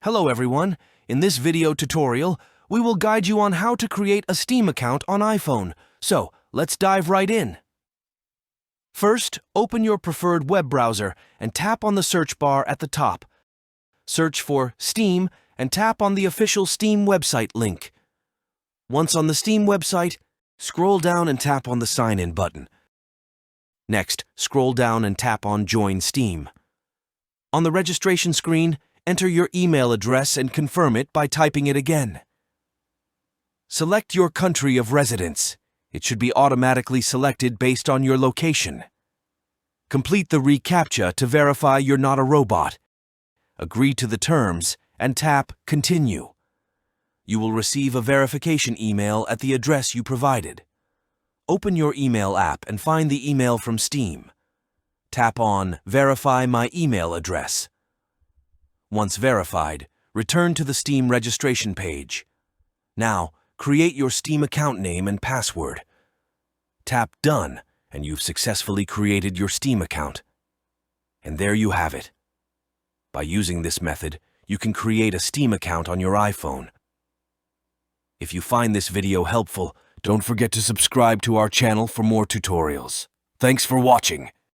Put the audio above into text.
Hello everyone. In this video tutorial, we will guide you on how to create a Steam account on iPhone. So, let's dive right in. First, open your preferred web browser and tap on the search bar at the top. Search for Steam and tap on the official Steam website link. Once on the Steam website, scroll down and tap on the Sign In button. Next, scroll down and tap on Join Steam. On the registration screen, enter your email address and confirm it by typing it again. Select your country of residence. It should be automatically selected based on your location. Complete the reCAPTCHA to verify you're not a robot. Agree to the terms and tap Continue. You will receive a verification email at the address you provided. Open your email app and find the email from Steam. Tap on Verify my email address. Once verified, return to the Steam registration page. Now, create your Steam account name and password. Tap Done, and you've successfully created your Steam account. And there you have it. By using this method, you can create a Steam account on your iPhone. If you find this video helpful, don't forget to subscribe to our channel for more tutorials. Thanks for watching.